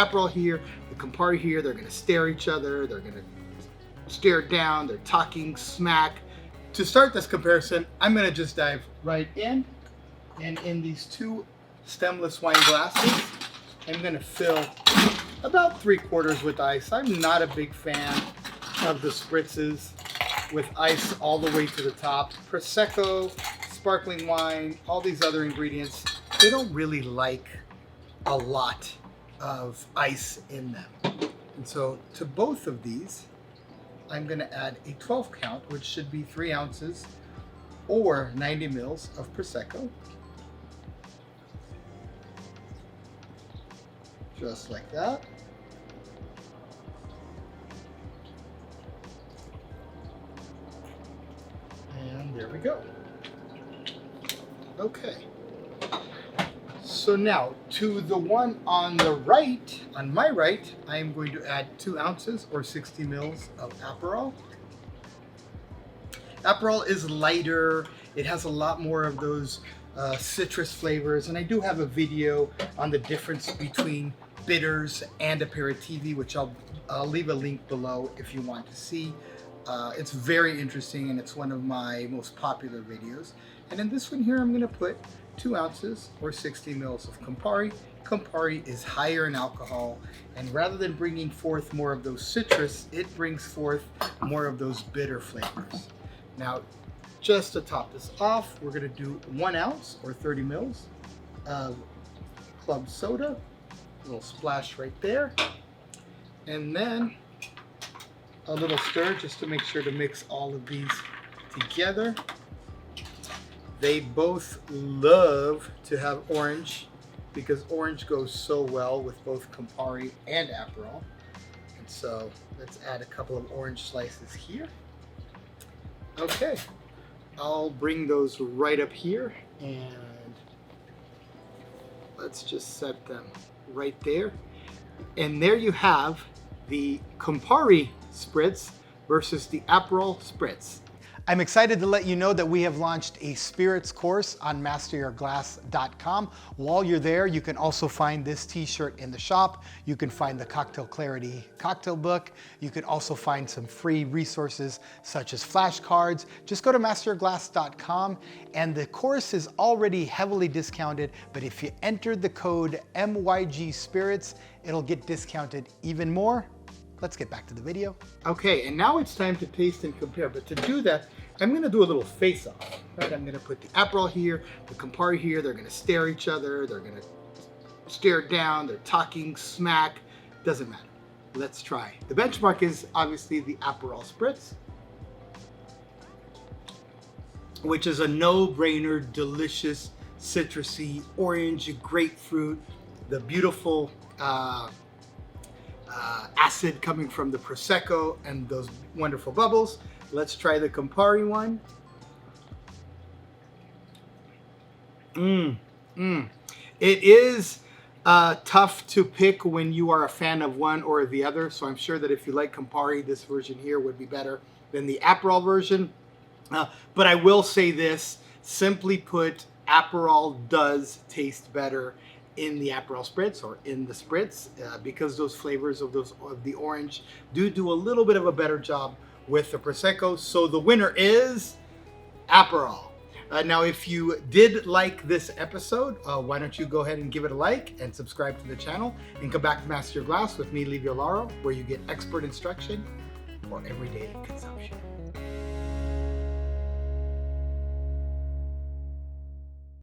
Aperol here, the Campari here. They're gonna stare at each other. They're gonna stare down. They're talking smack. To start this comparison, I'm gonna just dive right in. And in these two stemless wine glasses, I'm gonna fill about 3/4 with ice. I'm not a big fan of the spritzes with ice all the way to the top. Prosecco, sparkling wine, all these other ingredients, they don't really like a lot of ice in them. And so to both of these, I'm gonna add a 12 count, which should be 3 ounces or 90 mils of Prosecco. Just like that. And there we go. Okay. So now to the one on the right, on my right, I am going to add 2 ounces or 60 mils of Aperol. Aperol is lighter. It has a lot more of those citrus flavors. And I do have a video on the difference between bitters and aperitivi, which I'll leave a link below if you want to see. It's very interesting and it's one of my most popular videos. And in this one here, I'm gonna put 2 ounces or 60 mils of Campari. Campari is higher in alcohol, and rather than bringing forth more of those citrus, it brings forth more of those bitter flavors. Now, just to top this off, we're gonna do 1 ounce or 30 mils of club soda. A little splash right there. And then a little stir just to make sure to mix all of these together. They both love to have orange because orange goes so well with both Campari and Aperol. And so let's add a couple of orange slices here. Okay, I'll bring those right up here and let's just set them right there. And there you have the Campari Spritz versus the Aperol Spritz. I'm excited to let you know that we have launched a spirits course on masteryourglass.com. While you're there, you can also find this t-shirt in the shop. You can find the Cocktail Clarity cocktail book. You can also find some free resources such as flashcards. Just go to masteryourglass.com and the course is already heavily discounted, but if you enter the code MYG Spirits, it'll get discounted even more. Let's get back to the video. Okay, and now it's time to taste and compare. But to do that, I'm gonna do a little face-off. Right? I'm gonna put the Aperol here, the Campari here. They're gonna stare at each other. They're gonna stare down. They're talking smack. Doesn't matter. Let's try. The benchmark is obviously the Aperol Spritz, which is a no-brainer, delicious, citrusy, orange, grapefruit, the beautiful acid coming from the Prosecco and those wonderful bubbles. Let's try the Campari one. It is tough to pick when you are a fan of one or the other. So I'm sure that if you like Campari, this version here would be better than the Aperol version. But I will say this, simply put, Aperol does taste better in the Aperol Spritz or in the Spritz because those flavors of the orange do a little bit of a better job with the Prosecco. So the winner is Aperol. Now, if you did like this episode, why don't you go ahead and give it a like and subscribe to the channel and come back to Master Your Glass with me, Livio Laro, where you get expert instruction for everyday consumption.